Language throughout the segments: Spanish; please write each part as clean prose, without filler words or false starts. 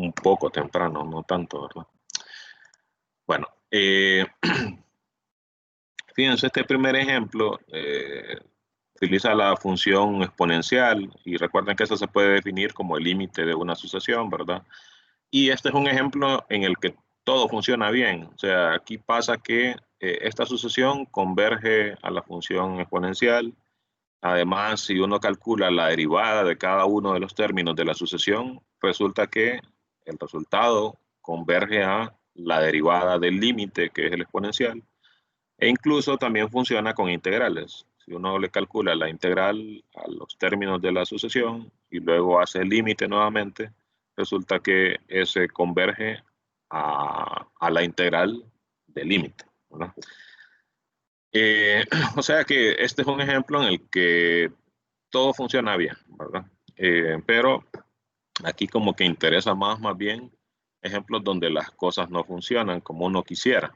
un poco temprano, no tanto, ¿verdad? Bueno, fíjense, este primer ejemplo utiliza la función exponencial y recuerden que eso se puede definir como el límite de una sucesión, ¿verdad? Y este es un ejemplo en el que todo funciona bien. O sea, aquí pasa que esta sucesión converge a la función exponencial. Además, si uno calcula la derivada de cada uno de los términos de la sucesión, resulta que el resultado converge a la derivada del límite, que es el exponencial. E incluso también funciona con integrales. Si uno le calcula la integral a los términos de la sucesión y luego hace el límite nuevamente, resulta que ese converge a la integral del límite, ¿verdad? O sea que este es un ejemplo en el que todo funciona bien, ¿verdad? Pero aquí como que interesa más bien ejemplos donde las cosas no funcionan como uno quisiera.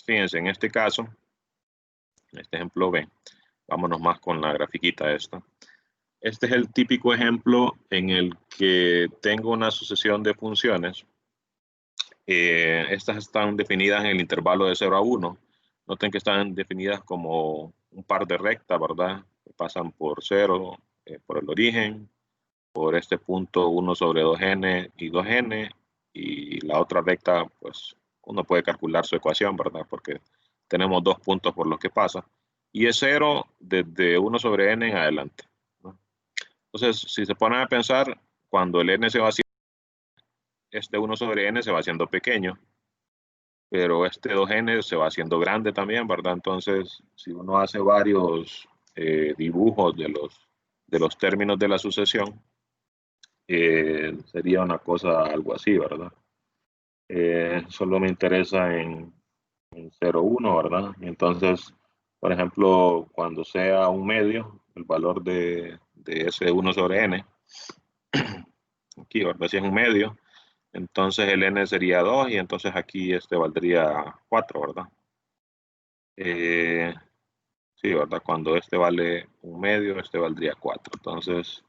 Fíjense, en este caso, en este ejemplo B, vámonos más con la grafiquita esta. Este es el típico ejemplo en el que tengo una sucesión de funciones. Estas están definidas en el intervalo de 0 a 1. Noten que están definidas como un par de rectas, ¿verdad? Pasan por 0, por el origen, por este punto 1 sobre 2n y 2n, y la otra recta, pues uno puede calcular su ecuación, ¿verdad? Porque tenemos dos puntos por los que pasa, y es 0 desde 1 sobre n en adelante, ¿no? Entonces, si se ponen a pensar, cuando el n se va haciendo, este 1 sobre n se va haciendo pequeño, pero este 2n se va haciendo grande también, ¿verdad? Entonces, si uno hace varios dibujos de los términos de la sucesión, sería una cosa algo así, ¿verdad? Solo me interesa en 0, 1, ¿verdad? Entonces, por ejemplo, cuando sea un medio, el valor de ese 1 sobre n, aquí, ¿verdad? Si es un medio, entonces el n sería 2 y entonces aquí este valdría 4, ¿verdad? Sí, ¿verdad? Cuando este vale un medio, este valdría 4. Entonces,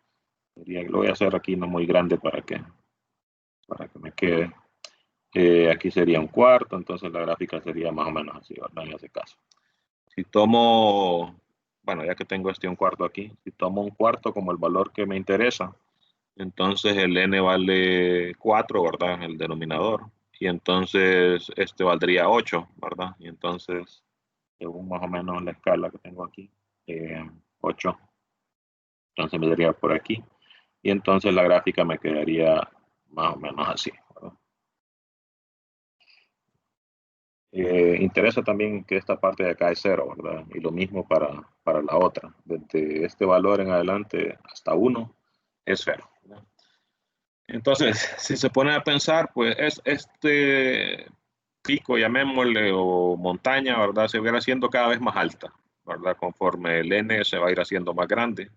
lo voy a hacer aquí no muy grande para que me quede. Aquí sería un cuarto, entonces la gráfica sería más o menos así, ¿verdad? En ese caso. Si tomo, bueno, ya que tengo este un cuarto aquí, si tomo un cuarto como el valor que me interesa, entonces el n vale 4, ¿verdad? El denominador. Y entonces este valdría 8, ¿verdad? Y entonces, según más o menos la escala que tengo aquí, 8. Entonces me daría por aquí. Y entonces la gráfica me quedaría más o menos así, ¿verdad? Interesa también que esta parte de acá es 0, ¿verdad? Y lo mismo para la otra. Desde este valor en adelante hasta 1 es 0, ¿verdad? Entonces, si se pone a pensar, pues este pico, llamémosle, o montaña, ¿verdad? Se va a ir haciendo cada vez más alta, ¿verdad? Conforme el n se va a ir haciendo más grande.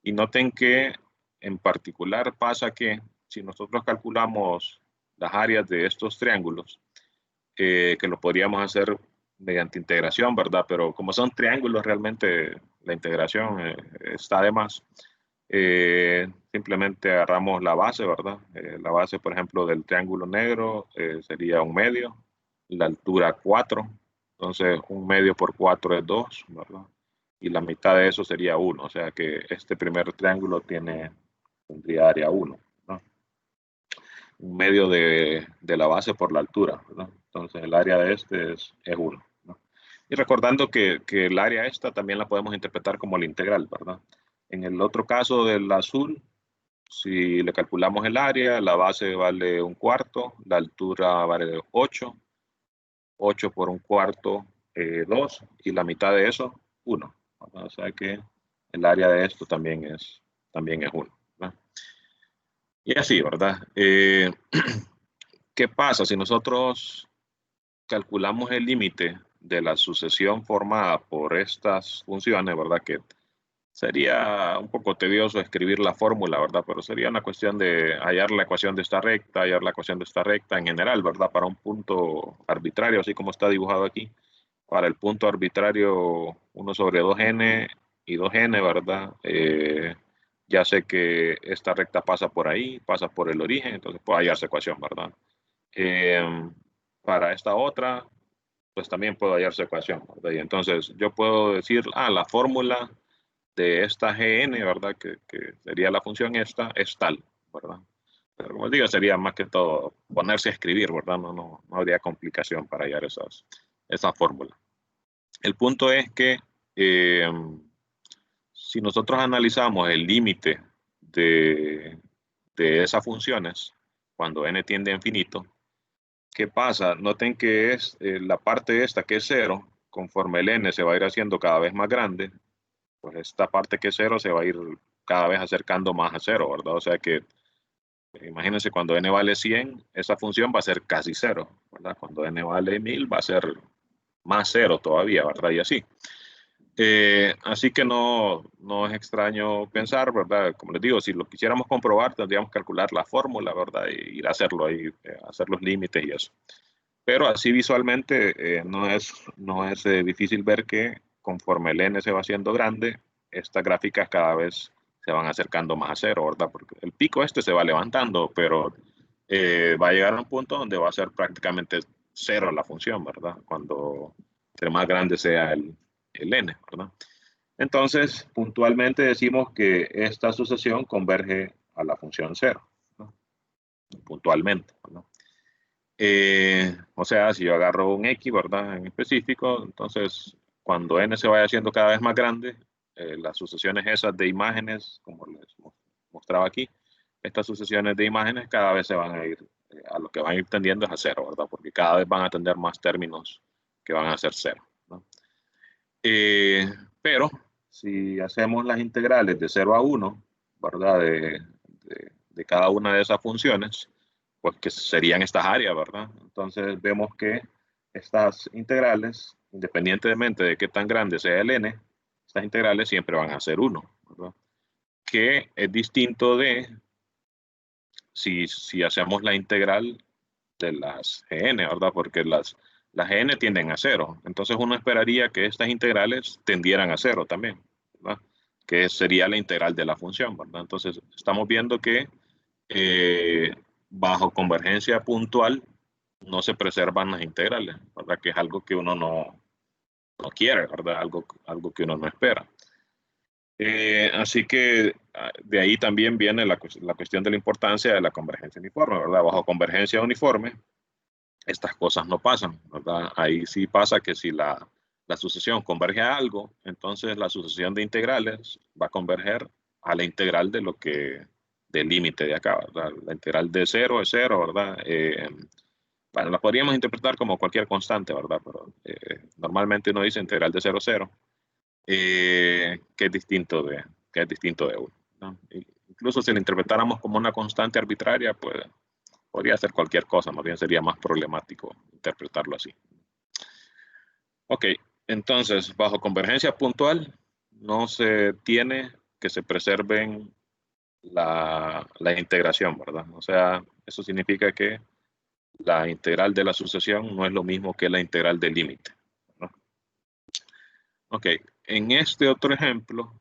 Y noten que en particular pasa que si nosotros calculamos las áreas de estos triángulos, que lo podríamos hacer mediante integración, ¿verdad? Pero como son triángulos, realmente la integración está de más. Simplemente agarramos la base, ¿verdad? La base, por ejemplo, del triángulo negro sería un medio, la altura 4, entonces un medio por 4 es 2, ¿verdad? Y la mitad de eso sería 1, o sea que este primer triángulo tendría área 1, ¿no? Un medio de la base por la altura, ¿verdad? Entonces el área de este es 1, ¿no? Y recordando que el área esta también la podemos interpretar como la integral, ¿verdad? En el otro caso del azul, si le calculamos el área, la base vale un cuarto, la altura vale 8, 8 por un cuarto, 2, y la mitad de eso, 1. O sea que el área de esto también es 1, ¿verdad? Y así, ¿verdad? ¿Qué pasa si nosotros calculamos el límite de la sucesión formada por estas funciones, ¿verdad? Que sería un poco tedioso escribir la fórmula, ¿verdad? Pero sería una cuestión de hallar la ecuación de esta recta, hallar la ecuación de esta recta en general, ¿verdad? Para un punto arbitrario, así como está dibujado aquí. Para el punto arbitrario 1 sobre 2n y 2n, ¿verdad? ya sé que esta recta pasa por ahí, pasa por el origen, entonces puedo hallar esa ecuación, ¿verdad? Para esta otra, pues también puedo hallar su ecuación, ¿verdad? Y entonces yo puedo decir, la fórmula de esta Gn, ¿verdad? Que sería la función esta, es tal, ¿verdad? Pero como digo, sería más que todo ponerse a escribir, ¿verdad? No habría complicación para hallar esa fórmula. El punto es que eh, si nosotros analizamos el límite de esas funciones, cuando n tiende a infinito, ¿qué pasa? Noten que es la parte esta que es cero, conforme el n se va a ir haciendo cada vez más grande, pues esta parte que es cero se va a ir cada vez acercando más a cero, ¿verdad? O sea que imagínense cuando n vale 100, esa función va a ser casi cero, ¿verdad? Cuando n vale 1000 va a ser más cero todavía, ¿verdad? Y así. Así que no es extraño pensar, ¿verdad? Como les digo, si lo quisiéramos comprobar, tendríamos que calcular la fórmula, ¿verdad? Y ir a hacerlo ahí, hacer los límites y eso. Pero así visualmente no es difícil ver que conforme el n se va haciendo grande, estas gráficas cada vez se van acercando más a cero, ¿verdad? Porque el pico este se va levantando, pero va a llegar a un punto donde va a ser prácticamente cero la función, ¿verdad? Cuando entre más grande sea el n, ¿verdad? Entonces, puntualmente decimos que esta sucesión converge a la función cero, ¿no? Puntualmente, ¿no? O sea, si yo agarro un X, ¿verdad? En específico, entonces cuando n se vaya haciendo cada vez más grande, las sucesiones esas de imágenes, como les mostraba aquí, estas sucesiones de imágenes cada vez se van a ir, a lo que van a ir tendiendo es a cero, ¿verdad? Porque cada vez van a tener más términos que van a ser cero, ¿no? Pero si hacemos las integrales de 0 a 1, ¿verdad? De cada una de esas funciones, pues que serían estas áreas, ¿verdad? Entonces vemos que estas integrales, independientemente de qué tan grande sea el n, estas integrales siempre van a ser 1, ¿verdad? Que es distinto de si hacemos la integral de las gn, ¿verdad? Porque las gn tienden a cero. Entonces uno esperaría que estas integrales tendieran a cero también, ¿verdad? Que sería la integral de la función, ¿verdad? Entonces estamos viendo que eh, bajo convergencia puntual no se preservan las integrales, ¿verdad? Que es algo que uno no quiere, ¿verdad? Algo que uno no espera. Así que de ahí también viene la cuestión de la importancia de la convergencia uniforme, ¿verdad? Bajo convergencia uniforme, estas cosas no pasan, ¿verdad? Ahí sí pasa que si la sucesión converge a algo, entonces la sucesión de integrales va a converger a la integral del límite de acá, ¿verdad? La integral de cero es cero, ¿verdad? Bueno, la podríamos interpretar como cualquier constante, ¿verdad? Pero normalmente uno dice integral de cero, cero, que es distinto de uno, ¿no? Incluso si la interpretáramos como una constante arbitraria, pues podría ser cualquier cosa, más bien sería más problemático interpretarlo así. Ok, entonces, bajo convergencia puntual, no se tiene que se preserven la integración, ¿verdad? O sea, eso significa que la integral de la sucesión no es lo mismo que la integral del límite, ¿no? Ok, en este otro ejemplo,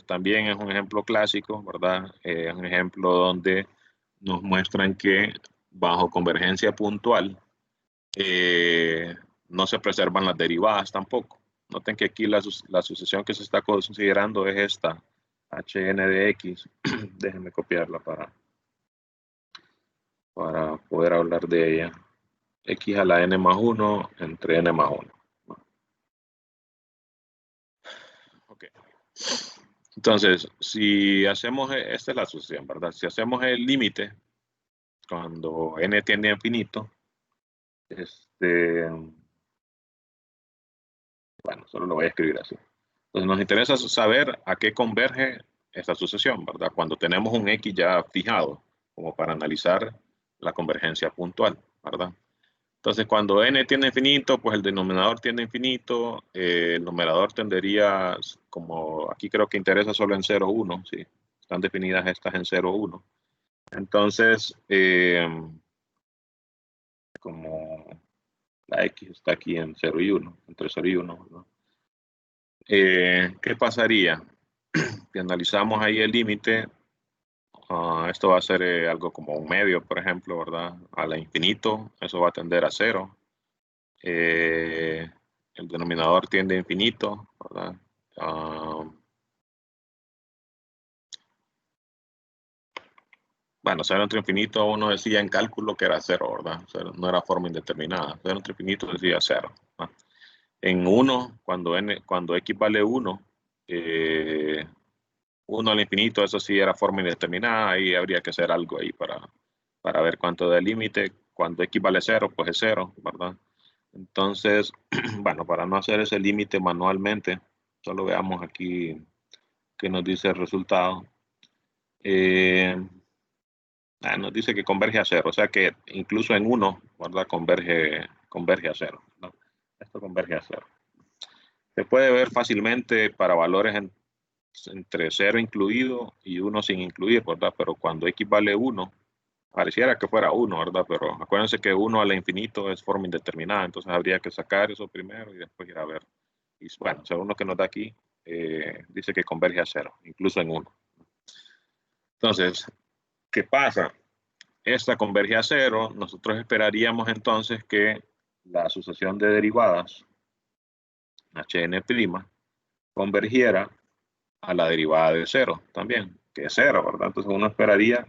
también es un ejemplo clásico, ¿verdad? Es un ejemplo donde nos muestran que bajo convergencia puntual no se preservan las derivadas tampoco. Noten que aquí la sucesión que se está considerando es esta, hn de x. Déjenme copiarla para poder hablar de ella. X a la n más 1 entre n más 1. Ok. Entonces, si hacemos, esta es la sucesión, ¿verdad? Si hacemos el límite, cuando n tiende a infinito, bueno, solo lo voy a escribir así. Entonces nos interesa saber a qué converge esta sucesión, ¿verdad? Cuando tenemos un X ya fijado, como para analizar la convergencia puntual, ¿verdad? Entonces cuando n tiende a infinito, pues el denominador tiende a infinito, el numerador tendería, como aquí creo que interesa solo en 0, 1, ¿sí? Están definidas estas en 0, 1. Entonces, como la X está aquí en 0 y 1, entre 0 y 1, ¿no? ¿Qué pasaría? si analizamos ahí el límite, esto va a ser algo como un medio, por ejemplo, ¿verdad? A la infinito, eso va a tender a cero. El denominador tiende a infinito, ¿verdad? Bueno, cero entre infinito uno decía en cálculo que era cero, ¿verdad? Cero, no era forma indeterminada. Cero entre infinito decía cero, ¿verdad? En 1, cuando x vale 1, 1 al infinito, eso sí era forma indeterminada, ahí habría que hacer algo ahí para ver cuánto da el límite. Cuando x vale 0, pues es 0, ¿verdad? Entonces, bueno, para no hacer ese límite manualmente, solo veamos aquí qué nos dice el resultado. Nos dice que converge a 0, o sea que incluso en 1, ¿verdad? Converge a 0, ¿no? Esto converge a 0. Se puede ver fácilmente para valores entre 0 incluido y 1 sin incluir, ¿verdad? Pero cuando x vale 1, pareciera que fuera 1, ¿verdad? Pero acuérdense que 1 al infinito es forma indeterminada, entonces habría que sacar eso primero y después ir a ver. Y bueno, según lo que nos da aquí, dice que converge a 0, incluso en 1. Entonces, ¿qué pasa? Esta converge a 0, nosotros esperaríamos entonces que la sucesión de derivadas, Hn', convergiera a la derivada de 0 también, que es 0, ¿verdad? Entonces uno esperaría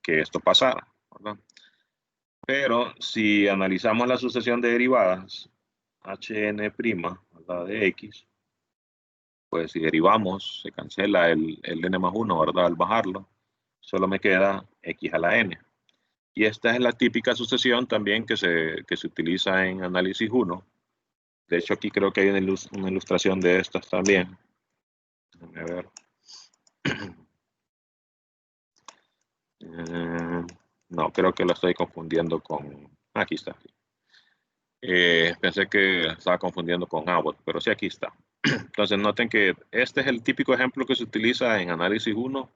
que esto pasara, ¿verdad? Pero si analizamos la sucesión de derivadas, Hn', ¿verdad? De x, pues si derivamos, se cancela el n más 1, ¿verdad? Al bajarlo, solo me queda x a la n. Y esta es la típica sucesión también que se utiliza en análisis 1. De hecho, aquí creo que hay una ilustración de estas también. Déjame ver. No, creo que lo estoy confundiendo con... Aquí está. Pensé que estaba confundiendo con Abbott, pero sí, aquí está. Entonces, noten que este es el típico ejemplo que se utiliza en análisis 1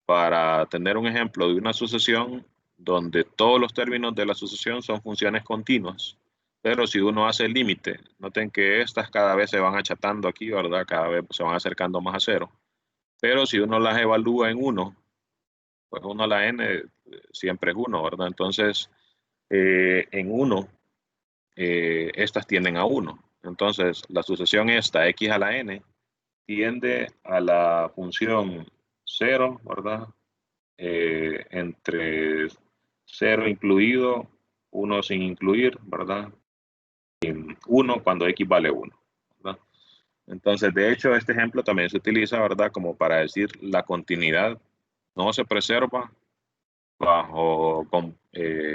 para tener un ejemplo de una sucesión donde todos los términos de la sucesión son funciones continuas. Pero si uno hace el límite, noten que estas cada vez se van achatando aquí, ¿verdad? Cada vez se van acercando más a 0. Pero si uno las evalúa en 1, pues 1 a la n siempre es 1, ¿verdad? Entonces, en 1, estas tienden a 1. Entonces, la sucesión esta, x a la n, tiende a la función 0, ¿verdad? Entre 0 incluido, 1 sin incluir, ¿verdad? Y 1 cuando x vale 1, ¿verdad? Entonces, de hecho, este ejemplo también se utiliza, ¿verdad? Como para decir la continuidad no se preserva bajo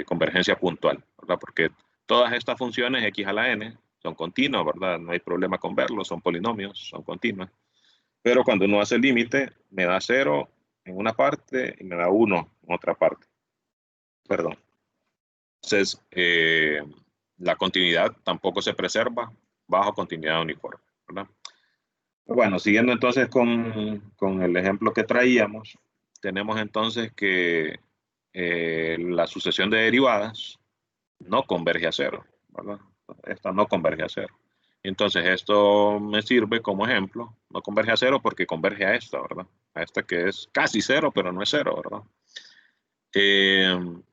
convergencia puntual, ¿verdad? Porque todas estas funciones x a la n son continuas, ¿verdad? No hay problema con verlo, son polinomios, son continuas. Pero cuando uno hace el límite, me da 0 en una parte y me da 1 en otra parte. Perdón. Entonces, la continuidad tampoco se preserva bajo continuidad uniforme, ¿verdad? Bueno, siguiendo entonces con el ejemplo que traíamos, tenemos entonces que la sucesión de derivadas no converge a 0, ¿verdad? Esta no converge a 0. Entonces, esto me sirve como ejemplo. No converge a 0 porque converge a esta, ¿verdad? A esta que es casi 0, pero no es 0, ¿verdad?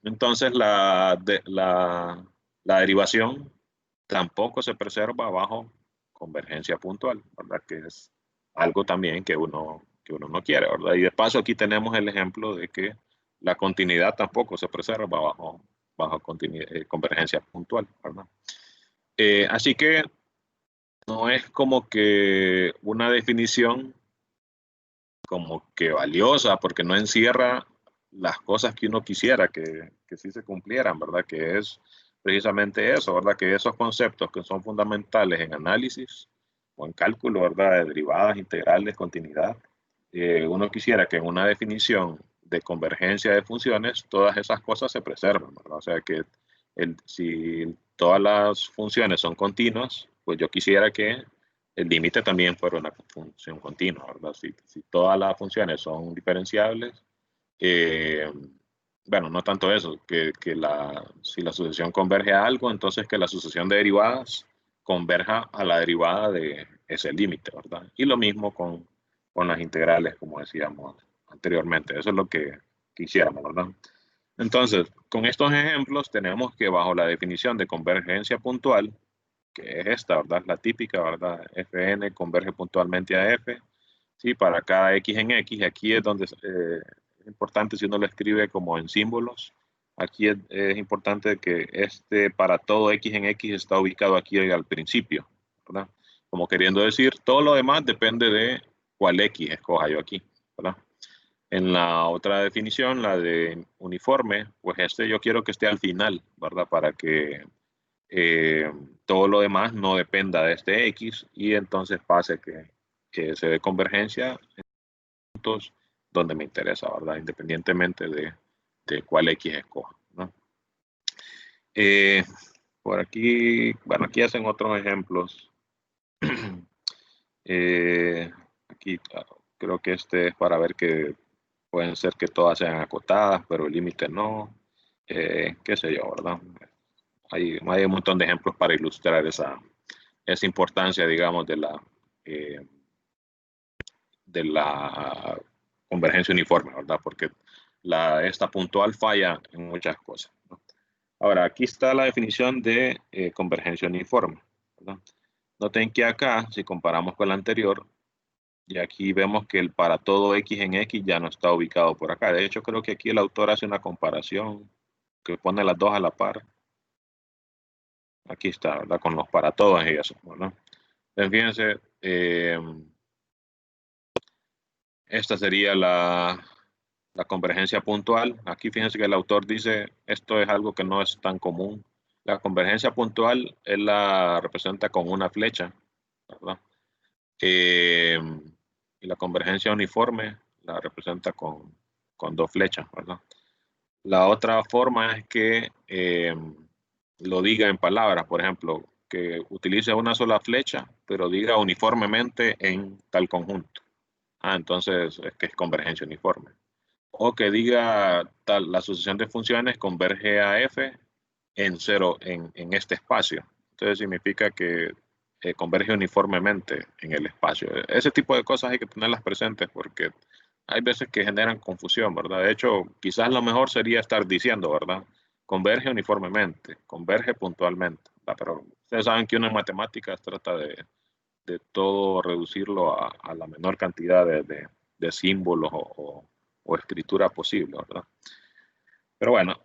Entonces, la derivación tampoco se preserva bajo convergencia puntual, ¿verdad? Que es algo también que uno no quiere, ¿verdad? Y de paso aquí tenemos el ejemplo de que la continuidad tampoco se preserva bajo convergencia puntual, ¿verdad? Así que no es como que una definición como que valiosa, porque no encierra las cosas que uno quisiera que sí se cumplieran, ¿verdad? Que es precisamente eso, ¿verdad? Que esos conceptos que son fundamentales en análisis o en cálculo, ¿verdad? De derivadas, integrales, continuidad, uno quisiera que en una definición de convergencia de funciones todas esas cosas se preserven, ¿verdad? O sea que si todas las funciones son continuas, pues yo quisiera que el límite también fuera una función continua, ¿verdad? Si todas las funciones son diferenciables, eh, bueno, no tanto eso, si la sucesión converge a algo, entonces que la sucesión de derivadas converja a la derivada de ese límite, ¿verdad? Y lo mismo con con las integrales, como decíamos anteriormente. Eso es lo que quisiéramos, ¿verdad? Entonces, con estos ejemplos tenemos que bajo la definición de convergencia puntual, que es esta, ¿verdad? La típica, ¿verdad? Fn converge puntualmente a F, ¿sí? Para cada X en X. Aquí es donde es importante si uno lo escribe como en símbolos. Aquí es importante que para todo X en X está ubicado aquí al principio, ¿verdad? Como queriendo decir, todo lo demás depende de cuál X escoja yo aquí, ¿verdad? En la otra definición, la de uniforme, pues yo quiero que esté al final, ¿verdad? Para que eh, todo lo demás no dependa de este X y entonces pase que se dé convergencia en puntos donde me interesa, ¿verdad? Independientemente de cuál X escoja, ¿no? Eh, por aquí, bueno, aquí hacen otros ejemplos. Aquí creo que este es para ver que pueden ser que todas sean acotadas, pero el límite no. Qué sé yo, ¿verdad? Hay un montón de ejemplos para ilustrar esa importancia, digamos, eh, de la convergencia uniforme, ¿verdad? Porque esta puntual falla en muchas cosas, ¿no? Ahora, aquí está la definición de convergencia uniforme, ¿verdad? Noten que acá, si comparamos con la anterior, y aquí vemos que el para todo X en X ya no está ubicado por acá. De hecho, creo que aquí el autor hace una comparación que pone las dos a la par. Aquí está, ¿verdad? Con los para todos y eso, ¿verdad? Entonces, fíjense, esta sería la convergencia puntual. Aquí fíjense que el autor dice, esto es algo que no es tan común. La convergencia puntual él la representa con una flecha, ¿verdad? Eh, y la convergencia uniforme la representa con dos flechas, ¿verdad? La otra forma es que lo diga en palabras, por ejemplo, que utilice una sola flecha, pero diga uniformemente en tal conjunto. Entonces es que es convergencia uniforme. O que diga la sucesión de funciones converge a f en cero en este espacio. Entonces significa que converge uniformemente en el espacio. Ese tipo de cosas hay que tenerlas presentes porque hay veces que generan confusión, ¿verdad? De hecho, quizás lo mejor sería estar diciendo, ¿verdad? Converge uniformemente, converge puntualmente, ¿verdad? Pero ustedes saben que uno en matemáticas trata de todo reducirlo a la menor cantidad de símbolos o escritura posible, ¿verdad? Pero bueno,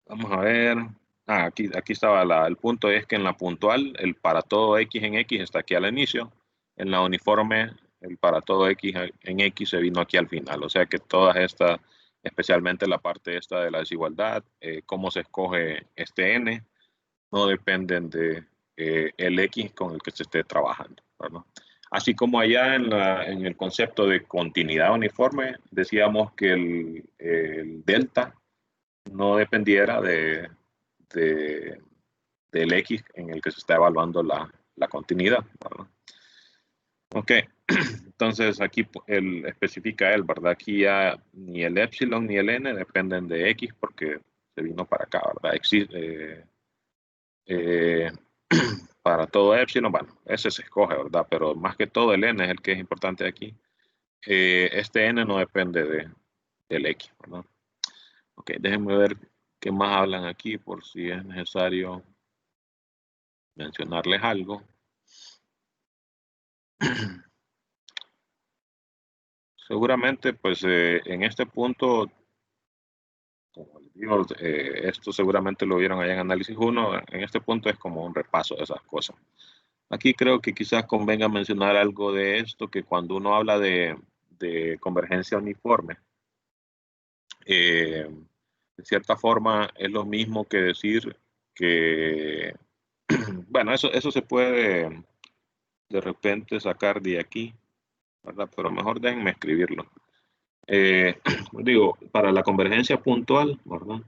vamos a ver. Aquí estaba el punto, es que en la puntual, el para todo X en X está aquí al inicio. En la uniforme, el para todo X en X se vino aquí al final. O sea que todas estas, especialmente la parte esta de la desigualdad, cómo se escoge este N, no dependen de el X con el que se esté trabajando, ¿verdad? Así como allá en el concepto de continuidad uniforme, decíamos que el delta no dependiera de- del X en el que se está evaluando la continuidad, ¿verdad? Ok, entonces aquí él especifica él, ¿verdad? Aquí ya ni el epsilon ni el n dependen de X porque se vino para acá, ¿verdad? Eh, para todo epsilon, bueno, ese se escoge, ¿verdad? Pero más que todo el n es el que es importante aquí. Este n no depende del x, ¿verdad? Ok, déjenme ver qué más hablan aquí por si es necesario mencionarles algo. Seguramente, pues en este punto, como les digo, esto seguramente lo vieron allá en análisis 1, en este punto es como un repaso de esas cosas. Aquí creo que quizás convenga mencionar algo de esto, que cuando uno habla de convergencia uniforme, eh, de cierta forma es lo mismo que decir que, bueno, eso se puede de repente sacar de aquí, ¿verdad? Pero mejor déjenme escribirlo. Digo, para la convergencia puntual, ¿verdad?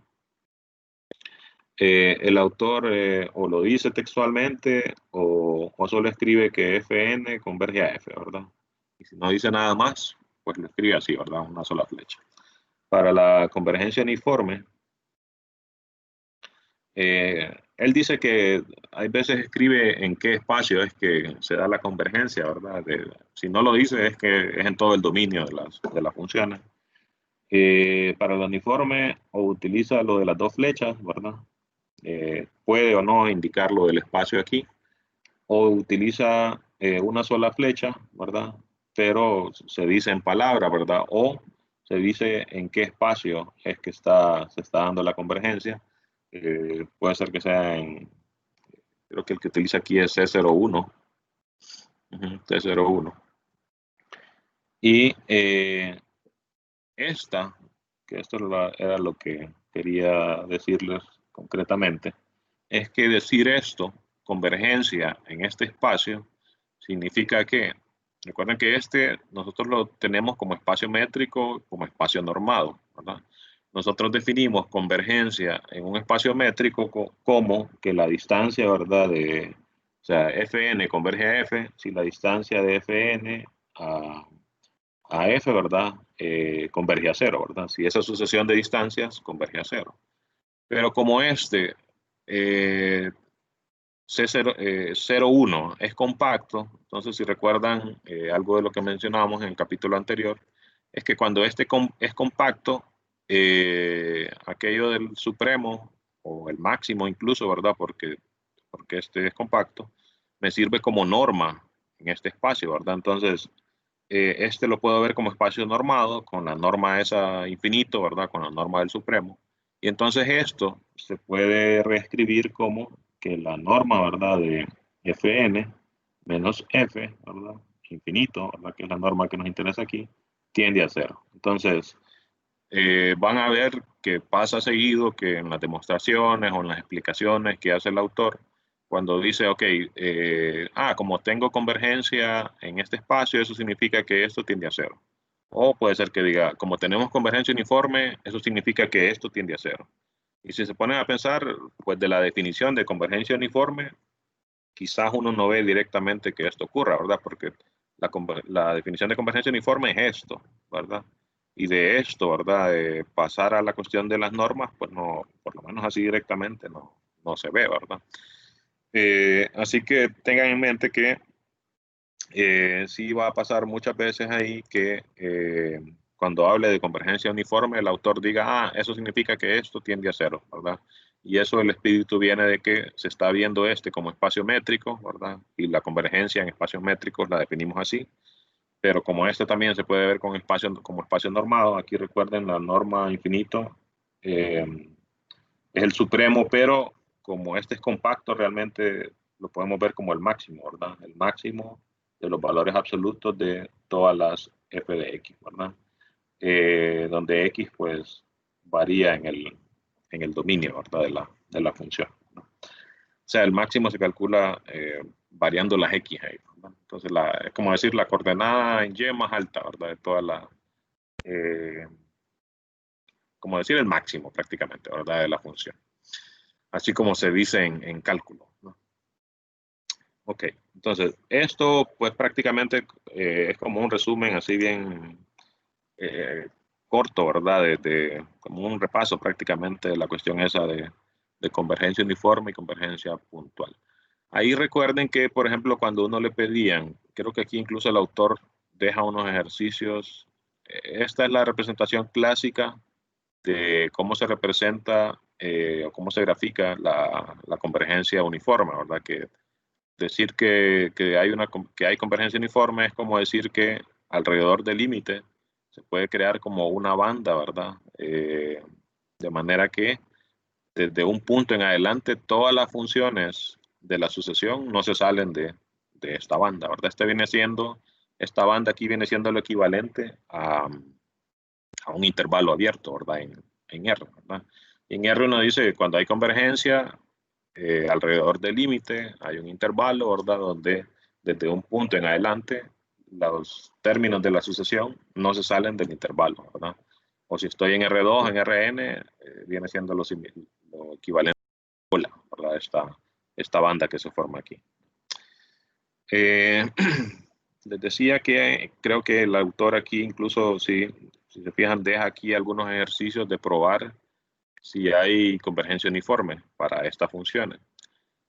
El autor o lo dice textualmente o solo escribe que Fn converge a F, ¿verdad? Y si no dice nada más, pues lo escribe así, ¿verdad? Una sola flecha. Para la convergencia uniforme, Él dice que hay veces escribe en qué espacio es que se da la convergencia, ¿verdad? Si no lo dice es que es en todo el dominio de las funciones. Para el uniforme o utiliza lo de las dos flechas, ¿verdad? Puede o no indicar lo del espacio aquí, o utiliza una sola flecha, ¿verdad? Pero se dice en palabra, ¿verdad? O se dice en qué espacio es que se está dando la convergencia. Puede ser que sea creo que el que utiliza aquí es C01, C01. Y esta, que esto era lo que quería decirles concretamente, es que decir esto, convergencia en este espacio, significa que, recuerden que nosotros lo tenemos como espacio métrico, como espacio normado, ¿verdad? Nosotros definimos convergencia en un espacio métrico como que la distancia, ¿verdad? O sea, Fn converge a F, si la distancia de Fn a F, ¿verdad? Converge a cero, ¿verdad? Si esa sucesión de distancias converge a cero. Pero como eh, C01 es compacto, entonces si recuerdan algo de lo que mencionábamos en el capítulo anterior, es que cuando es compacto, aquello del supremo o el máximo incluso, ¿verdad? Porque este es compacto, me sirve como norma en este espacio, ¿verdad? Entonces, este lo puedo ver como espacio normado, con la norma esa infinito, ¿verdad? Con la norma del supremo. Y entonces esto se puede reescribir como que la norma, ¿verdad? De Fn menos F, ¿verdad? Infinito, ¿verdad? Que es la norma que nos interesa aquí, tiende a cero. Entonces, van a ver que pasa seguido que en las demostraciones o en las explicaciones que hace el autor, cuando dice, ok, como tengo convergencia en este espacio, eso significa que esto tiende a cero. O puede ser que diga, como tenemos convergencia uniforme, eso significa que esto tiende a cero. Y si se ponen a pensar, pues de la definición de convergencia uniforme, quizás uno no ve directamente que esto ocurra, ¿verdad? Porque la definición de convergencia uniforme es esto, ¿verdad? Y de esto, ¿verdad? De pasar a la cuestión de las normas, pues no, por lo menos así directamente no se ve, ¿verdad? Así que tengan en mente que sí va a pasar muchas veces ahí que cuando hable de convergencia uniforme, el autor diga, eso significa que esto tiende a cero, ¿verdad? Y eso el espíritu viene de que se está viendo como espacio métrico, ¿verdad? Y la convergencia en espacios métricos la definimos así, pero como este también se puede ver como espacio normado, aquí recuerden la norma infinito es el supremo, pero como este es compacto, realmente lo podemos ver como el máximo, ¿verdad? El máximo de los valores absolutos de todas las f de x, ¿verdad? Donde x pues varía en el dominio, ¿verdad? De la función, ¿no? O sea, el máximo se calcula variando las x ahí, ¿verdad? Entonces, es como decir la coordenada en y más alta, ¿verdad? De toda eh, como decir el máximo prácticamente, ¿verdad? De la función. Así como se dice en cálculo, ¿no? Ok, entonces esto pues prácticamente es como un resumen así bien eh, corto, ¿verdad? Como un repaso prácticamente de la cuestión esa de convergencia uniforme y convergencia puntual. Ahí recuerden que, por ejemplo, cuando uno le pedían, creo que aquí incluso el autor deja unos ejercicios, esta es la representación clásica de cómo se representa o cómo se grafica la convergencia uniforme, ¿verdad? Que decir que hay convergencia uniforme es como decir que alrededor del límite se puede crear como una banda, ¿verdad? De manera que desde un punto en adelante todas las funciones de la sucesión no se salen de esta banda, ¿verdad? Esta banda aquí viene siendo lo equivalente a un intervalo abierto, ¿verdad? En R, ¿verdad? Y en R uno dice que cuando hay convergencia, alrededor del límite hay un intervalo, ¿verdad? Donde desde un punto en adelante los términos de la sucesión no se salen del intervalo, ¿verdad? O si estoy en R2, en Rn, viene siendo lo equivalente a la, ¿verdad? Esta banda que se forma aquí. Les decía que creo que el autor aquí incluso, si se fijan, deja aquí algunos ejercicios de probar si hay convergencia uniforme para estas funciones.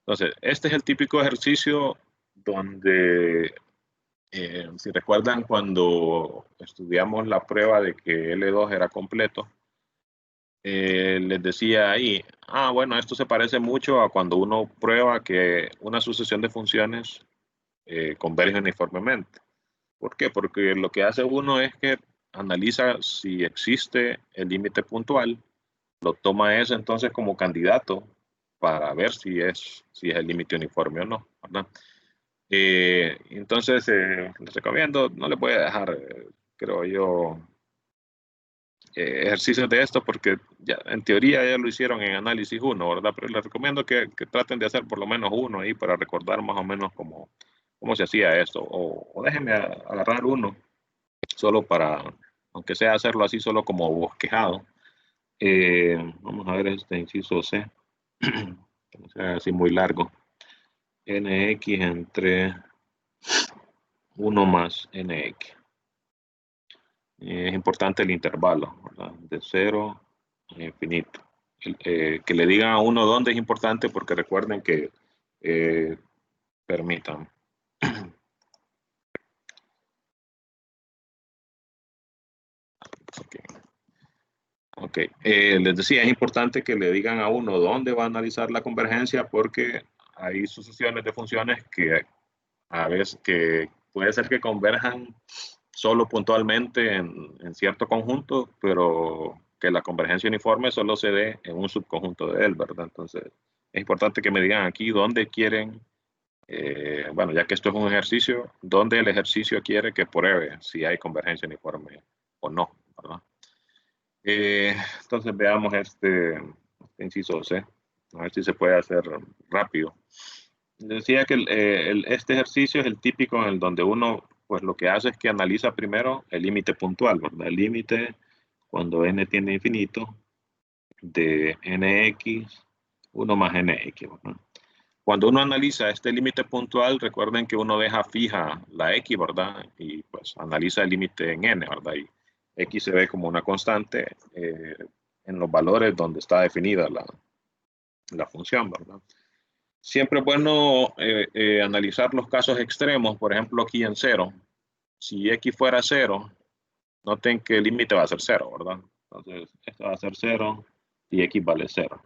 Entonces, este es el típico ejercicio donde, si recuerdan cuando estudiamos la prueba de que L2 era completo, les decía ahí, bueno, esto se parece mucho a cuando uno prueba que una sucesión de funciones converge uniformemente. ¿Por qué? Porque lo que hace uno es que analiza si existe el límite puntual, lo toma eso entonces como candidato para ver si es el límite uniforme o no, ¿verdad? Entonces, les recomiendo, no les voy a dejar, creo yo, ejercicios de esto porque ya, en teoría ya lo hicieron en análisis 1, ¿verdad? Pero les recomiendo que traten de hacer por lo menos uno ahí para recordar más o menos cómo se hacía esto. O déjenme agarrar uno solo para, aunque sea hacerlo así solo como bosquejado. Vamos a ver este inciso C, que no sea así muy largo. Nx entre 1 más Nx. Es importante el intervalo, ¿verdad? De 0 a infinito. Que le digan a uno dónde es importante porque recuerden que, permitan. Okay. Ok, les decía, es importante que le digan a uno dónde va a analizar la convergencia porque hay sucesiones de funciones que a veces que puede ser que converjan solo puntualmente en cierto conjunto, pero que la convergencia uniforme solo se dé en un subconjunto de él, ¿verdad? Entonces, es importante que me digan aquí dónde quieren, bueno, ya que esto es un ejercicio, dónde el ejercicio quiere que pruebe si hay convergencia uniforme o no, ¿verdad? Entonces veamos este inciso C, a ver si se puede hacer rápido. Decía que este ejercicio es el típico en el donde uno, pues lo que hace es que analiza primero el límite puntual, ¿verdad? El límite cuando n tiende a infinito de nx 1 más nx, ¿verdad? Cuando uno analiza este límite puntual, recuerden que uno deja fija la x, ¿verdad? Y pues analiza el límite en n, ¿verdad? Y x se ve como una constante en los valores donde está definida la función, ¿verdad? Siempre es bueno analizar los casos extremos, por ejemplo aquí en 0. Si x fuera 0, noten que el límite va a ser 0, ¿verdad? Entonces, esto va a ser 0 y x vale 0.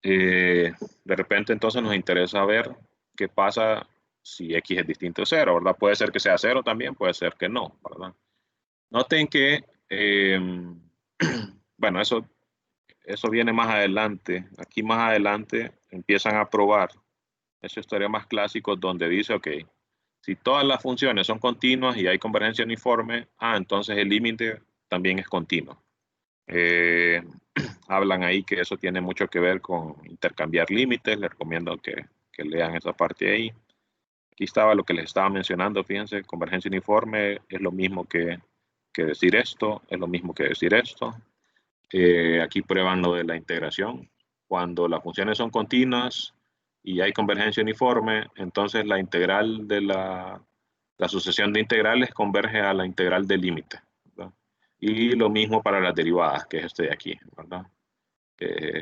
De repente entonces nos interesa ver qué pasa si x es distinto de 0, ¿verdad? Puede ser que sea 0 también, puede ser que no, ¿verdad? Noten que, bueno, eso viene más adelante. Aquí más adelante empiezan a probar esos teoremas clásicos donde dice, ok, si todas las funciones son continuas y hay convergencia uniforme, entonces el límite también es continuo. Hablan ahí que eso tiene mucho que ver con intercambiar límites. Les recomiendo que lean esa parte ahí. Aquí estaba lo que les estaba mencionando, fíjense, convergencia uniforme es lo mismo que decir esto, es lo mismo que decir esto. Aquí prueban lo de la integración. Cuando las funciones son continuas y hay convergencia uniforme, entonces la integral de la sucesión de integrales converge a la integral del límite, ¿verdad? Y lo mismo para las derivadas, que es este de aquí, ¿verdad?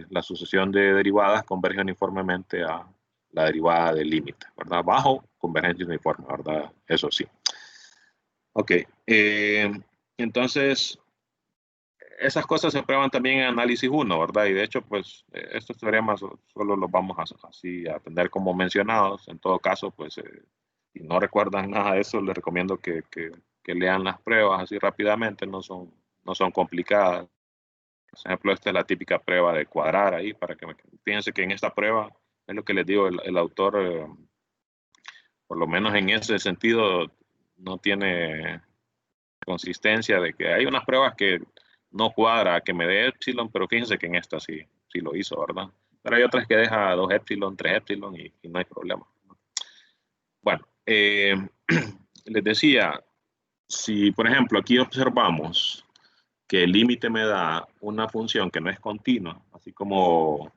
La sucesión de derivadas converge uniformemente a la derivada del límite, ¿verdad? Bajo convergencia uniforme, ¿verdad? Eso sí. Ok. Entonces, esas cosas se prueban también en análisis 1, ¿verdad? Y de hecho, pues, estos teoremas solo los vamos así a tener como mencionados. En todo caso, pues, si no recuerdan nada de eso, les recomiendo que lean las pruebas así rápidamente, no son complicadas. Por ejemplo, esta es la típica prueba de cuadrar ahí, para que fíjense que en esta prueba, es lo que les digo, el autor, por lo menos en ese sentido, no tiene consistencia de que hay unas pruebas que no cuadra, que me dé epsilon, pero fíjense que en esta sí lo hizo, ¿verdad? Pero hay otras que deja 2 epsilon, 3 epsilon y no hay problema. Bueno, les decía, si por ejemplo aquí observamos que el límite me da una función que no es continua, así como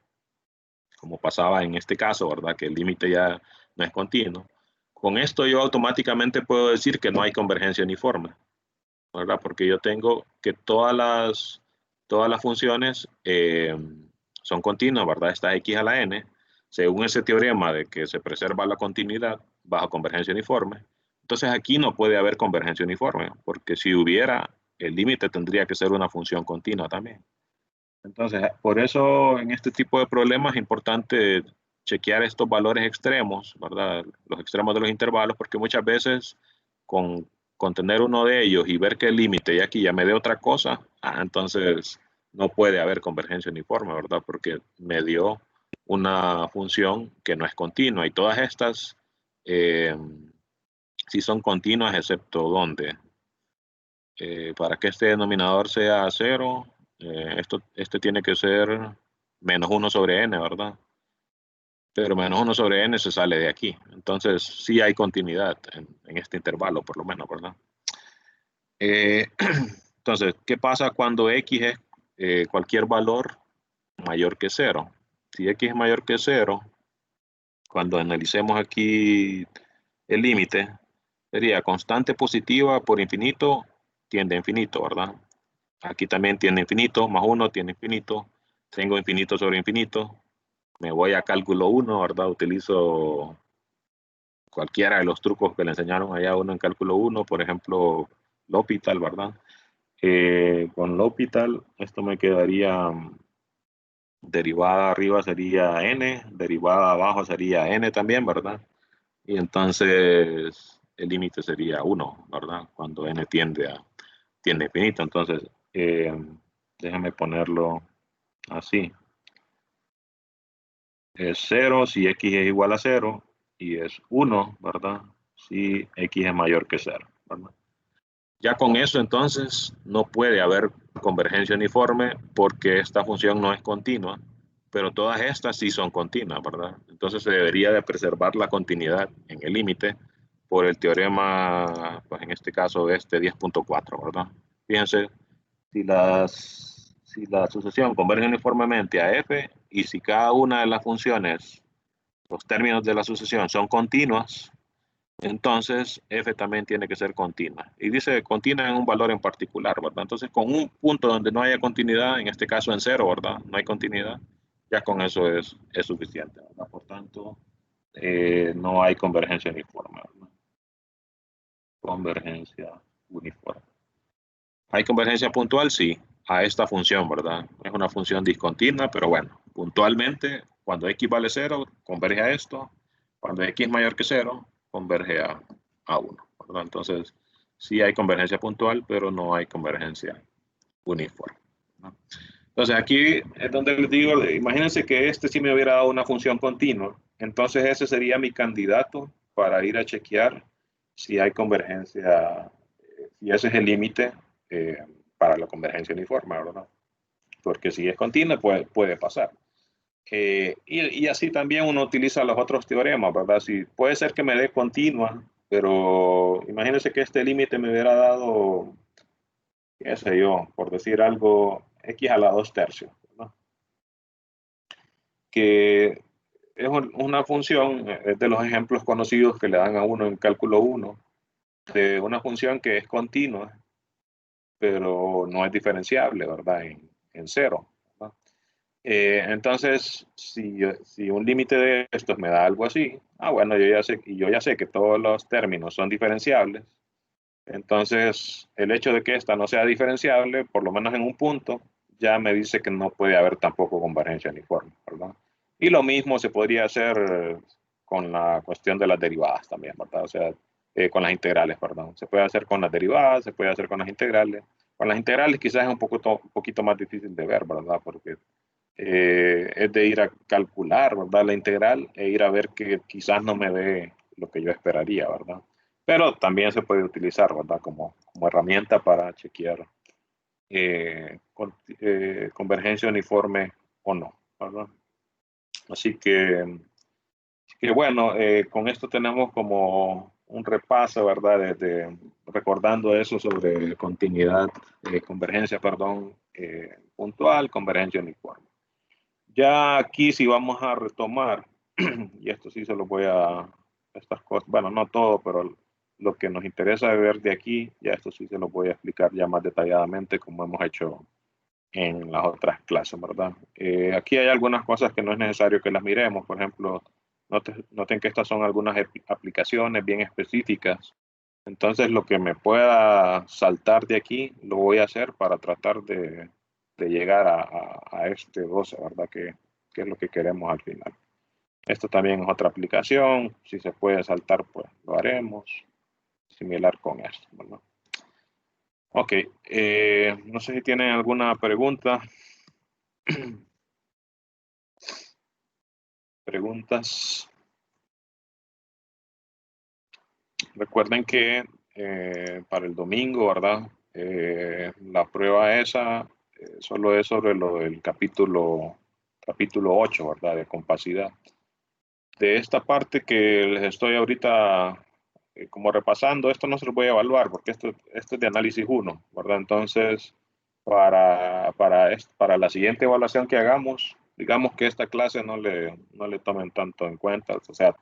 pasaba en este caso, ¿verdad? Que el límite ya no es continuo. Con esto yo automáticamente puedo decir que no hay convergencia uniforme, ¿verdad? Porque yo tengo que todas todas las funciones son continuas, ¿verdad? Está x a la n, según ese teorema de que se preserva la continuidad bajo convergencia uniforme. Entonces aquí no puede haber convergencia uniforme, porque si hubiera, el límite tendría que ser una función continua también. Entonces, por eso en este tipo de problemas es importante chequear estos valores extremos, ¿verdad? Los extremos de los intervalos, porque muchas veces con tener uno de ellos y ver que el límite y aquí ya me dé otra cosa, entonces no puede haber convergencia uniforme, ¿verdad? Porque me dio una función que no es continua y todas estas sí son continuas, excepto donde. Para que este denominador sea cero, este tiene que ser menos 1 sobre n, ¿verdad? Pero menos 1 sobre n se sale de aquí. Entonces, sí hay continuidad en este intervalo, por lo menos, ¿verdad? Entonces, ¿qué pasa cuando x es cualquier valor mayor que 0? Si x es mayor que 0, cuando analicemos aquí el límite, sería constante positiva por infinito tiende a infinito, ¿verdad? Aquí también tiene infinito, más 1 tiene infinito. Tengo infinito sobre infinito. Me voy a cálculo 1, ¿verdad? Utilizo cualquiera de los trucos que le enseñaron allá a uno en cálculo 1, por ejemplo, L'Hopital, ¿verdad? Con L'Hopital, esto me quedaría, derivada arriba sería n, derivada abajo sería n también, ¿verdad? Y entonces el límite sería 1, ¿verdad? Cuando n tiende a infinito. Entonces, déjame ponerlo así. Es 0 si x es igual a 0 y es 1, ¿verdad? Si x es mayor que 0, ¿verdad? Ya con eso entonces no puede haber convergencia uniforme porque esta función no es continua, pero todas estas sí son continuas, ¿verdad? Entonces se debería de preservar la continuidad en el límite por el teorema, pues en este caso este 10.4, ¿verdad? Fíjense, si la sucesión converge uniformemente a f y si cada una de las funciones, los términos de la sucesión son continuas, entonces f también tiene que ser continua. Y dice continua en un valor en particular, ¿verdad? Entonces con un punto donde no haya continuidad, en este caso en 0, ¿verdad? No hay continuidad, ya con eso es suficiente, ¿verdad? Por tanto, no hay convergencia uniforme, ¿verdad? Convergencia uniforme. ¿Hay convergencia puntual? Sí, a esta función, ¿verdad? Es una función discontinua, pero bueno, puntualmente, cuando x vale 0, converge a esto. Cuando x es mayor que 0, converge a 1, ¿verdad? Entonces, sí hay convergencia puntual, pero no hay convergencia uniforme, ¿no? Entonces, aquí es donde les digo, imagínense que este sí me hubiera dado una función continua. Entonces, ese sería mi candidato para ir a chequear si hay convergencia, si ese es el límite eh, para la convergencia uniforme, ¿verdad? Porque si es continua, puede pasar. Y así también uno utiliza los otros teoremas, ¿verdad? Si puede ser que me dé continua, pero imagínense que este límite me hubiera dado, qué sé yo, por decir algo, x a la 2 tercios, ¿verdad? Que es una función, es de los ejemplos conocidos que le dan a uno en cálculo 1, de una función que es continua, pero no es diferenciable, ¿verdad? En 0, ¿verdad? Entonces, si un límite de estos me da algo así, bueno, yo ya sé que todos los términos son diferenciables. Entonces, el hecho de que esta no sea diferenciable, por lo menos en un punto, ya me dice que no puede haber tampoco convergencia uniforme, ¿verdad? Y lo mismo se podría hacer con la cuestión de las derivadas también, ¿verdad? O sea, con las integrales, perdón. Se puede hacer con las derivadas, se puede hacer con las integrales. Con las integrales quizás es un poquito más difícil de ver, ¿verdad? Porque es de ir a calcular, ¿verdad? La integral e ir a ver que quizás no me dé lo que yo esperaría, ¿verdad? Pero también se puede utilizar, ¿verdad? Como herramienta para chequear convergencia uniforme o no, ¿verdad? Así que bueno, con esto tenemos como un repaso, ¿verdad? Recordando eso sobre continuidad, convergencia, perdón, puntual, convergencia uniforme. Ya aquí sí vamos a retomar, y esto sí se lo voy estas cosas, bueno, no todo, pero lo que nos interesa ver de aquí, ya esto sí se lo voy a explicar ya más detalladamente como hemos hecho en las otras clases, ¿verdad? Aquí hay algunas cosas que no es necesario que las miremos. Por ejemplo, noten que estas son algunas aplicaciones bien específicas. Entonces, lo que me pueda saltar de aquí, lo voy a hacer para tratar de llegar a este 12, ¿verdad? Que es lo que queremos al final. Esto también es otra aplicación. Si se puede saltar, pues lo haremos. Similar con esto, ¿verdad? Ok, no sé si tienen alguna pregunta. Preguntas. Recuerden que para el domingo, ¿verdad? La prueba esa solo es sobre lo del capítulo 8, ¿verdad? De compacidad. De esta parte que les estoy ahorita como repasando, esto no se lo voy a evaluar porque esto es de análisis 1, ¿verdad? Entonces, para la siguiente evaluación que hagamos, digamos que esta clase no le tomen tanto en cuenta, o sea,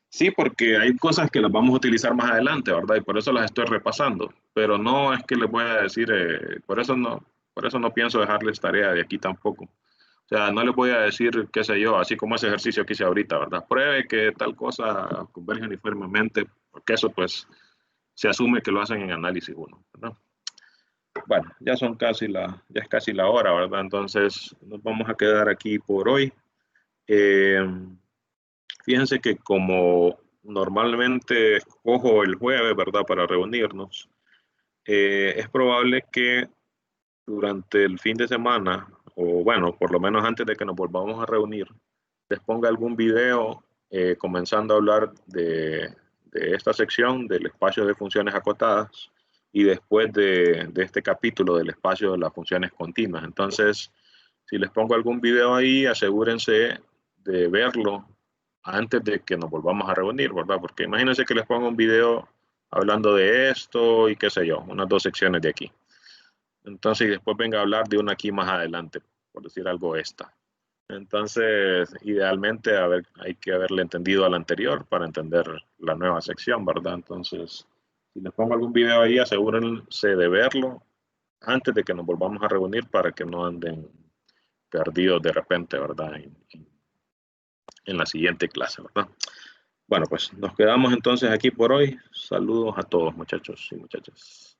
sí, porque hay cosas que las vamos a utilizar más adelante, ¿verdad? Y por eso las estoy repasando, pero no es que les voy a decir, por eso no pienso dejarles tarea de aquí tampoco. O sea, no les voy a decir, qué sé yo, así como ese ejercicio que hice ahorita, ¿verdad? Pruebe que tal cosa converge uniformemente, porque eso pues se asume que lo hacen en análisis 1, ¿verdad? Bueno, ya es casi la hora, ¿verdad? Entonces nos vamos a quedar aquí por hoy. Eh, Fíjense que como normalmente escojo el jueves, ¿verdad? Para reunirnos, es probable que durante el fin de semana, o bueno, por lo menos antes de que nos volvamos a reunir, les ponga algún video comenzando a hablar de esta sección del espacio de funciones acotadas y después de este capítulo del espacio de las funciones continuas. Entonces, si les pongo algún video ahí, asegúrense de verlo antes de que nos volvamos a reunir, ¿verdad? Porque imagínense que les pongo un video hablando de esto y qué sé yo, unas dos secciones de aquí. Entonces, y después venga a hablar de una aquí más adelante, por decir algo esta. Entonces, idealmente hay que haberle entendido al anterior para entender la nueva sección, ¿verdad? Entonces, si les pongo algún video ahí, asegúrense de verlo antes de que nos volvamos a reunir para que no anden perdidos de repente, ¿verdad? En la siguiente clase, ¿verdad? Bueno, pues nos quedamos entonces aquí por hoy. Saludos a todos, muchachos y muchachas.